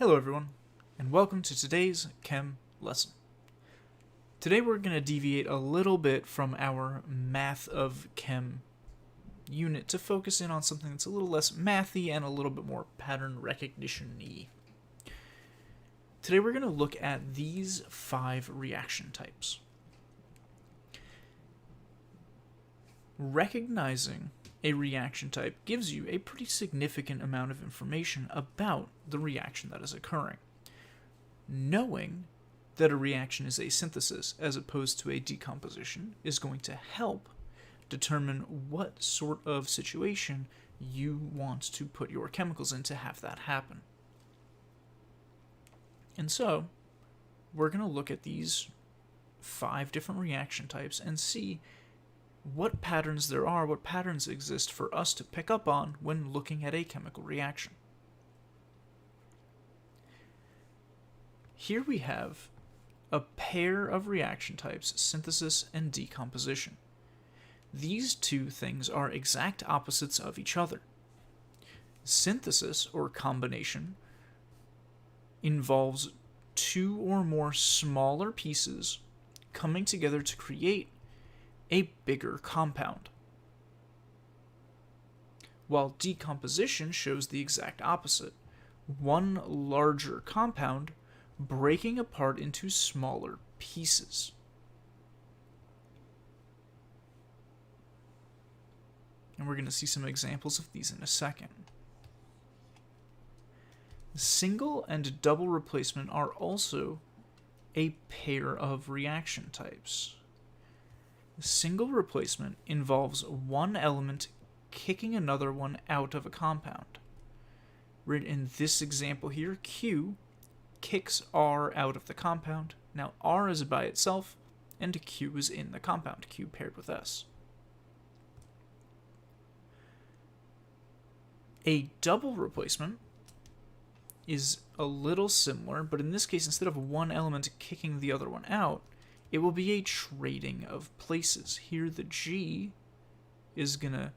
Hello everyone, and welcome to today's chem lesson. Today we're going to deviate a little bit from our math of chem unit to focus in on something that's a little less mathy and a little bit more pattern recognition-y. Today we're going to look at these 5 reaction types. Recognizing a reaction type gives you a pretty significant amount of information about the reaction that is occurring. Knowing that a reaction is a synthesis as opposed to a decomposition is going to help determine what sort of situation you want to put your chemicals in to have that happen. And so, we're going to look at these 5 different reaction types and see what patterns there are, what patterns exist for us to pick up on when looking at a chemical reaction. Here we have a pair of reaction types, synthesis and decomposition. These two things are exact opposites of each other. Synthesis, or combination, involves 2 or more smaller pieces coming together to create a bigger compound, while decomposition shows the exact opposite, one larger compound breaking apart into smaller pieces. And we're going to see some examples of these in a second. Single and double replacement are also a pair of reaction types. Single replacement involves one element kicking another one out of a compound. Right, in this example here, Q kicks R out of the compound. Now R is by itself, and Q is in the compound, Q paired with S. A double replacement is a little similar, but in this case, instead of one element kicking the other one out, it will be a trading of places. Here the G is going to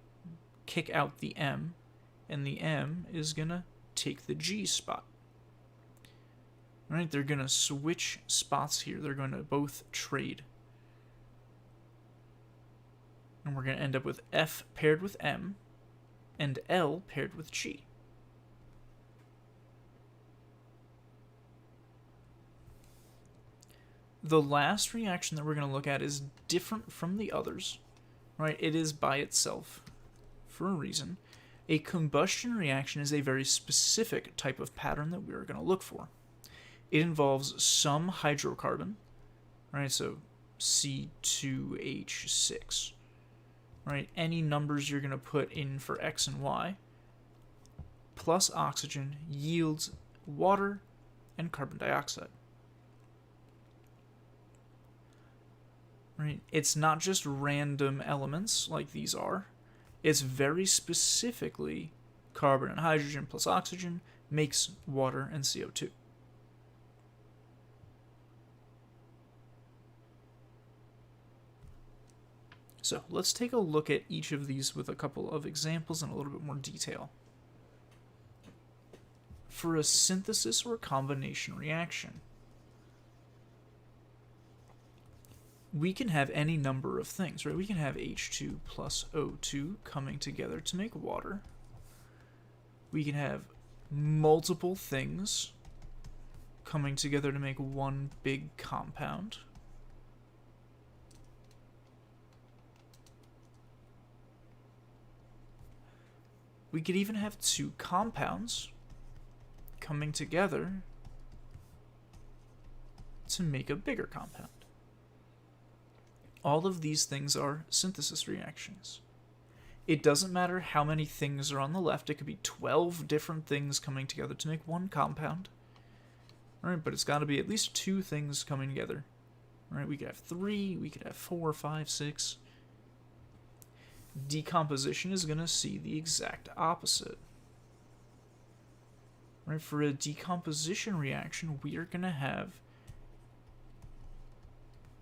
kick out the M, and the M is going to take the G spot. All right, they're going to switch spots here. They're going to both trade. And we're going to end up with F paired with M and L paired with G. The last reaction that we're going to look at is different from the others, right? It is by itself for a reason. A combustion reaction is a very specific type of pattern that we are going to look for. It involves some hydrocarbon, right? So C2H6, right? Any numbers you're going to put in for X and Y, plus oxygen yields water and carbon dioxide. Right? It's not just random elements like these are. It's very specifically carbon and hydrogen plus oxygen makes water and CO2. So let's take a look at each of these with a couple of examples and a little bit more detail. For a synthesis or combination reaction, we can have any number of things, right? We can have H2 plus O2 coming together to make water. We can have multiple things coming together to make one big compound. We could even have 2 compounds coming together to make a bigger compound. All of these things are synthesis reactions. It doesn't matter how many things are on the left. It could be 12 different things coming together to make one compound. All right, but it's got to be at least 2 things coming together. All right, we could have 3, we could have 4, 5, 6. Decomposition is going to see the exact opposite. Right, for a decomposition reaction, we are going to have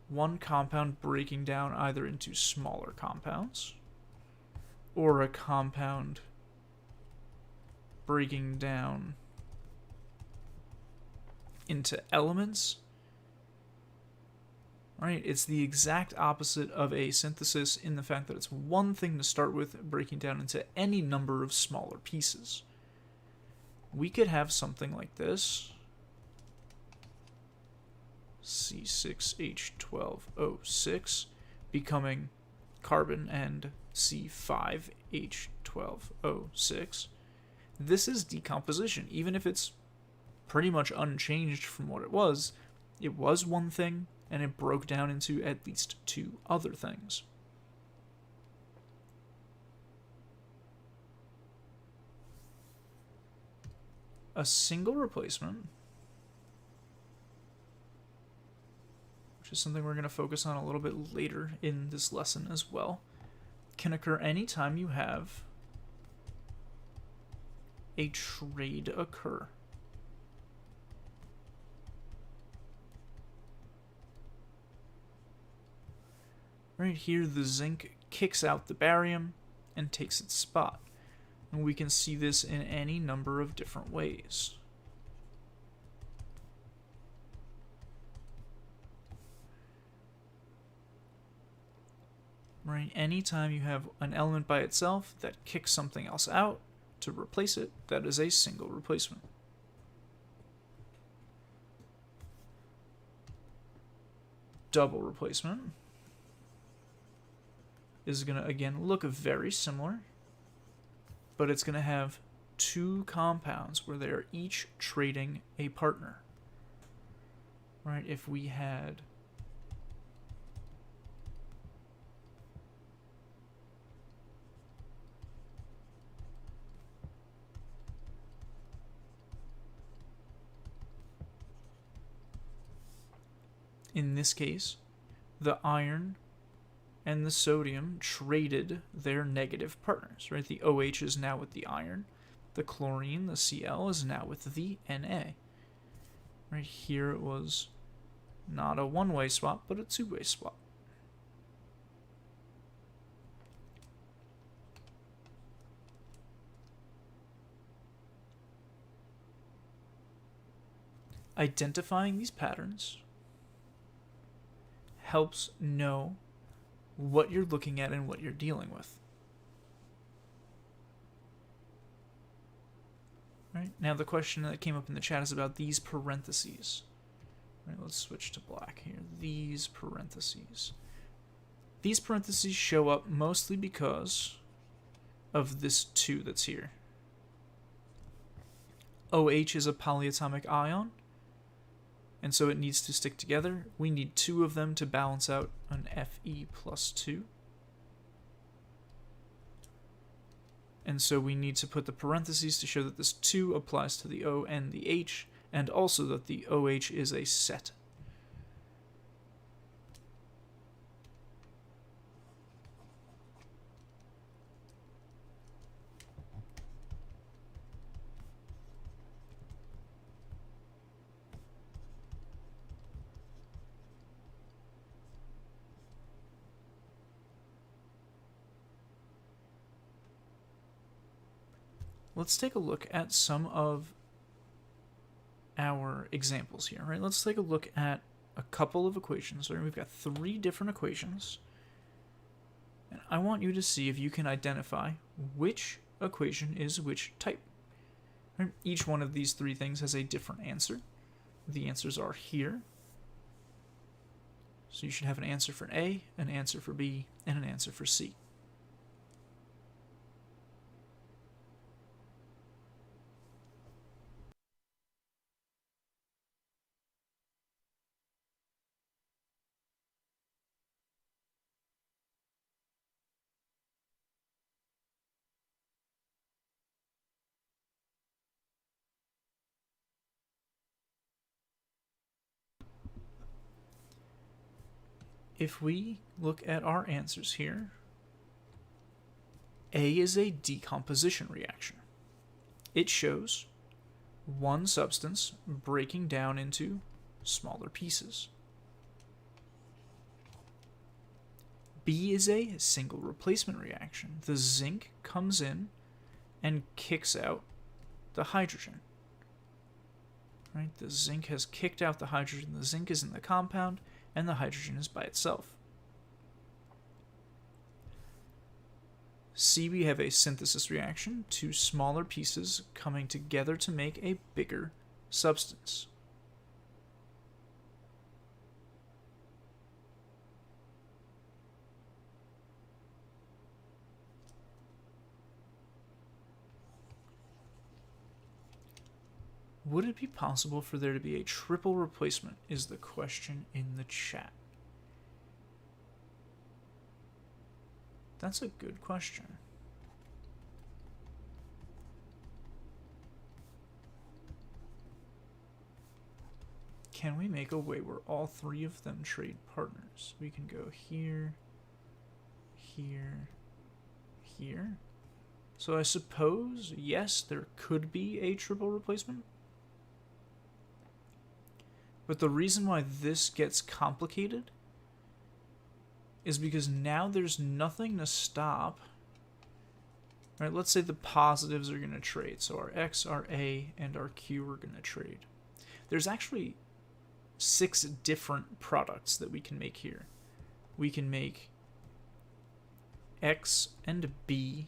one compound breaking down either into smaller compounds or a compound breaking down into elements. Right? It's the exact opposite of a synthesis in the fact that it's one thing to start with, breaking down into any number of smaller pieces. We could have something like this. C6H12O6 becoming carbon and C5H12O6. This is decomposition. Even if it's pretty much unchanged from what it was one thing, and it broke down into at least two other things. A single replacement, which is something we're going to focus on a little bit later in this lesson as well, can occur anytime you have a trade occur. Right here, the zinc kicks out the barium and takes its spot. And we can see this in any number of different ways. Right, anytime you have an element by itself that kicks something else out to replace it, that is a single replacement. Double replacement is going to, again, look very similar, but it's going to have two compounds where they're each trading a partner. Right, if we had in this case, the iron and the sodium traded their negative partners, right? The OH is now with the iron. The chlorine, the Cl, is now with the Na. Right here it was not a one-way swap, but a two-way swap. Identifying these patterns helps know what you're looking at and what you're dealing with. Right? Now the question that came up in the chat is about these parentheses. Right, let's switch to black here. These parentheses. These parentheses show up mostly because of this 2 that's here. OH is a polyatomic ion, and so it needs to stick together. We need 2 of them to balance out an Fe plus 2. And so we need to put the parentheses to show that this 2 applies to the O and the H, and also that the OH is a set. Let's take a look at some of our examples here, right? Let's take a look at a couple of equations. Right? We've got 3 different equations. And I want you to see if you can identify which equation is which type. Right? Each one of these 3 things has a different answer. The answers are here. So you should have an answer for A, an answer for B, and an answer for C. If we look at our answers here, A is a decomposition reaction. It shows one substance breaking down into smaller pieces. B is a single replacement reaction. The zinc comes in and kicks out the hydrogen. Right? The zinc has kicked out the hydrogen. The zinc is in the compound, and the hydrogen is by itself. C, we have a synthesis reaction, two smaller pieces coming together to make a bigger substance. Would it be possible for there to be a triple replacement, is the question in the chat. That's a good question. Can we make a way where all three of them trade partners? We can go here, here, here. So I suppose, yes, there could be a triple replacement. But the reason why this gets complicated is because now there's nothing to stop. Right, let's say the positives are going to trade. So our X, our A, and our Q are going to trade. There's actually 6 different products that we can make here. We can make X and B,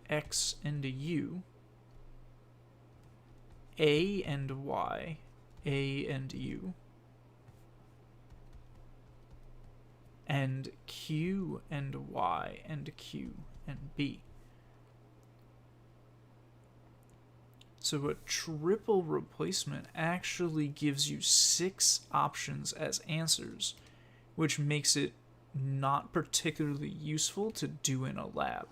X and U, A and Y, A and U, and Q and Y and Q and B. So a triple replacement actually gives you 6 options as answers, which makes it not particularly useful to do in a lab.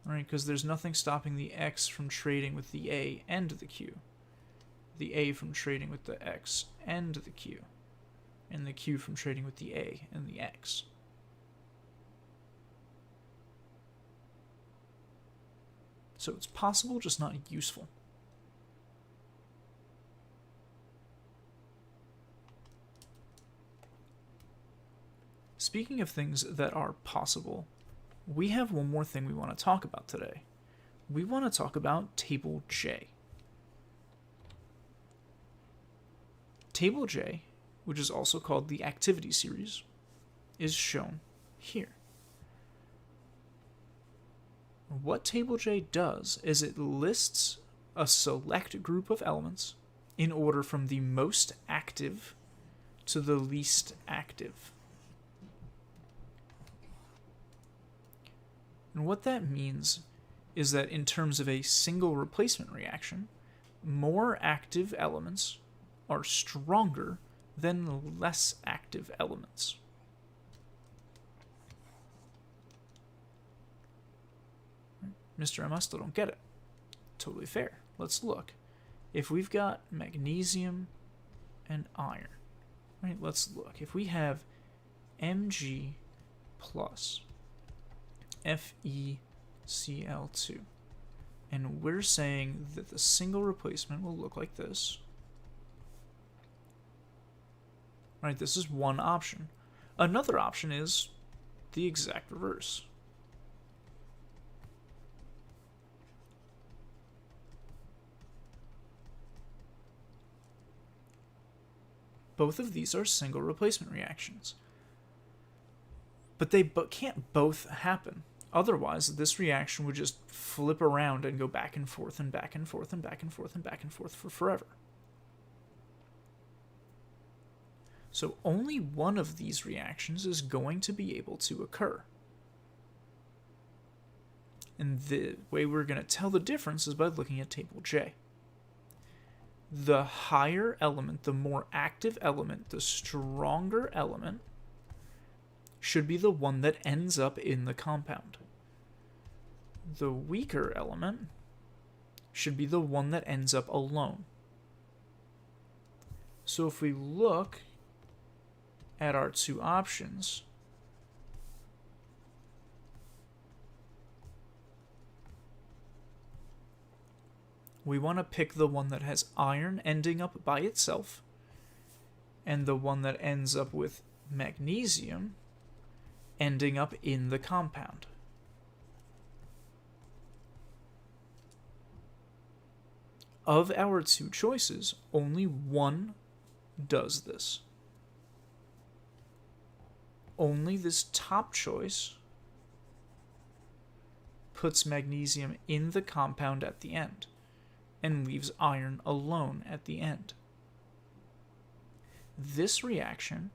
Right, because there's nothing stopping the X from trading with the A and the Q, the A from trading with the X and the Q, and the Q from trading with the A and the X. So it's possible, just not useful. Speaking of things that are possible, we have one more thing we want to talk about today. We want to talk about Table J. Table J, which is also called the activity series, is shown here. What Table J does is it lists a select group of elements in order from the most active to the least active. And what that means is that in terms of a single replacement reaction, more active elements are stronger than less active elements. Mr. M, I still don't get it. Totally fair. Let's look. If we've got magnesium and iron, right? Let's look. If we have Mg plus FeCl2, and we're saying that the single replacement will look like this. Right, this is one option. Another option is the exact reverse. Both of these are single replacement reactions. But they can't both happen. Otherwise, this reaction would just flip around and go back and forth and back and forth and back and forth and back and forth for forever. So only one of these reactions is going to be able to occur. And the way we're going to tell the difference is by looking at Table J. The higher element, the more active element, the stronger element should be the one that ends up in the compound. The weaker element should be the one that ends up alone. So if we look at our 2 options, we want to pick the one that has iron ending up by itself, and the one that ends up with magnesium ending up in the compound. Of our two choices, only one does this. Only this top choice puts magnesium in the compound at the end and leaves iron alone at the end. This reaction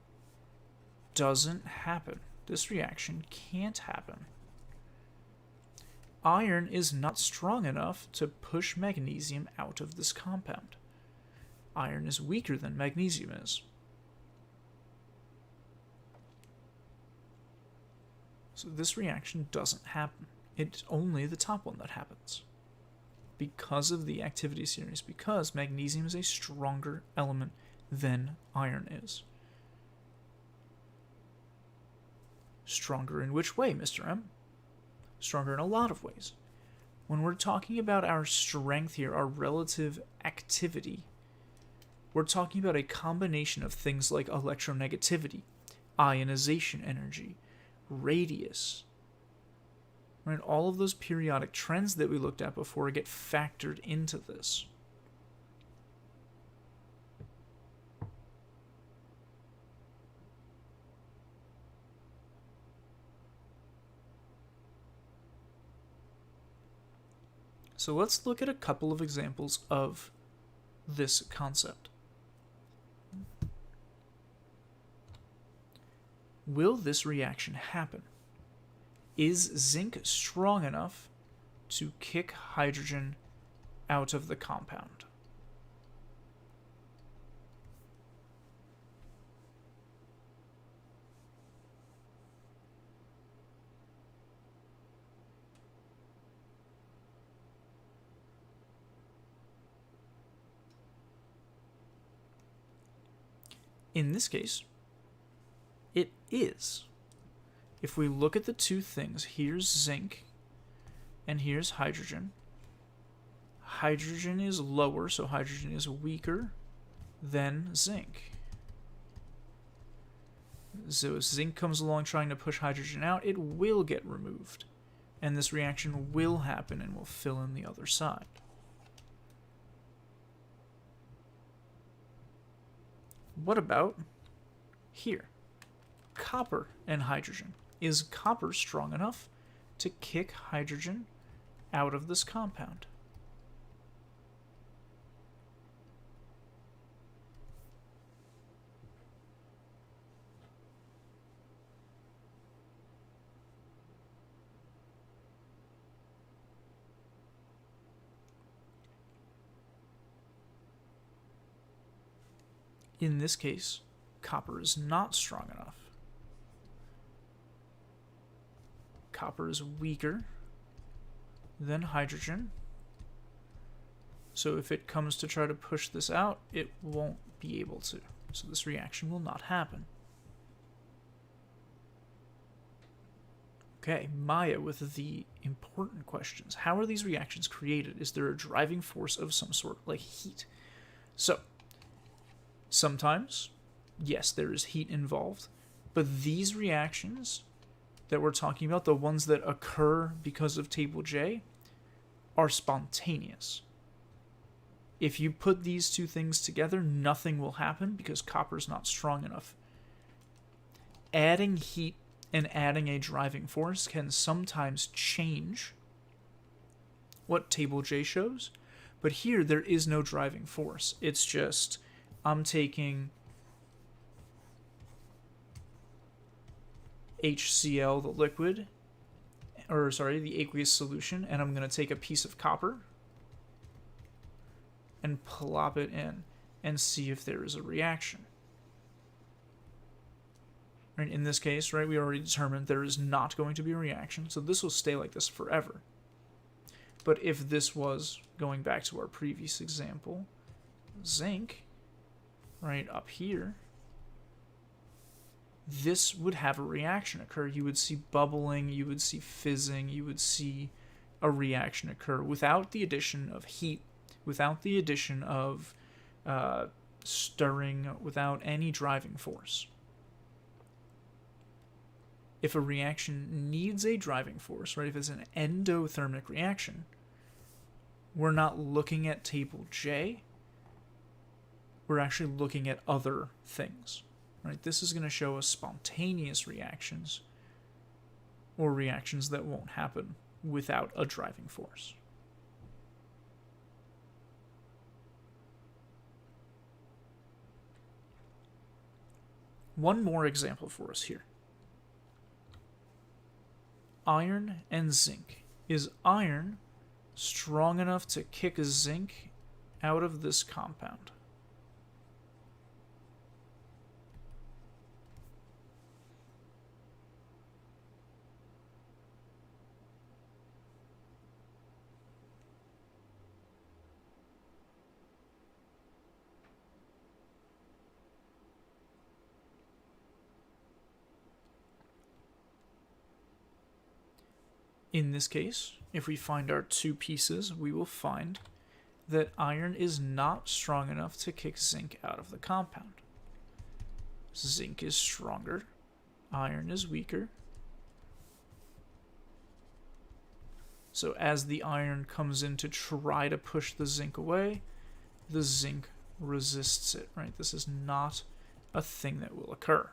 doesn't happen. This reaction can't happen. Iron is not strong enough to push magnesium out of this compound. Iron is weaker than magnesium is. So this reaction doesn't happen. It's only the top one that happens. Because of the activity series, because magnesium is a stronger element than iron is. Stronger in which way, Mr. M? Stronger in a lot of ways. When we're talking about our strength here, our relative activity, we're talking about a combination of things like electronegativity, ionization energy, radius. Right? All of those periodic trends that we looked at before get factored into this. So let's look at a couple of examples of this concept. Will this reaction happen? Is zinc strong enough to kick hydrogen out of the compound? In this case, it is. If we look at the two things, here's zinc and here's hydrogen. Hydrogen is lower, so hydrogen is weaker than zinc. So if zinc comes along trying to push hydrogen out, it will get removed. And this reaction will happen and will fill in the other side. What about here? Copper and hydrogen. Is copper strong enough to kick hydrogen out of this compound? In this case, copper is not strong enough. Copper is weaker than hydrogen. So if it comes to try to push this out, it won't be able to. So this reaction will not happen. Okay, Maya with the important questions. How are these reactions created? Is there a driving force of some sort, like heat? So, sometimes, yes, there is heat involved, but these reactions that we're talking about, the ones that occur because of table J, are spontaneous. If you put these two things together, nothing will happen because copper's not strong enough. Adding heat and adding a driving force can sometimes change what table J shows, but here there is no driving force. It's just, I'm taking HCl, the liquid, or sorry, the aqueous solution, and I'm going to take a piece of copper and plop it in and see if there is a reaction. Right, in this case, right, we already determined there is not going to be a reaction, so this will stay like this forever. But if this was, going back to our previous example, zinc, right up here, this would have a reaction occur. You would see bubbling, you would see fizzing, you would see a reaction occur without the addition of heat, without the addition of stirring, without any driving force. If a reaction needs a driving force, right, if it's an endothermic reaction, we're not looking at table J. We're actually looking at other things. Right? This is going to show us spontaneous reactions, or reactions that won't happen without a driving force. One more example for us here. Iron and zinc. Is iron strong enough to kick zinc out of this compound? In this case, if we find our two pieces, we will find that iron is not strong enough to kick zinc out of the compound. Zinc is stronger, iron is weaker. So as the iron comes in to try to push the zinc away, the zinc resists it, right? This is not a thing that will occur.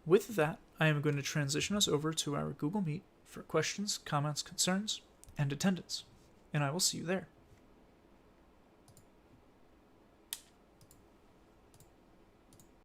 With that, I am going to transition us over to our Google Meet for questions, comments, concerns, and attendance, and I will see you there.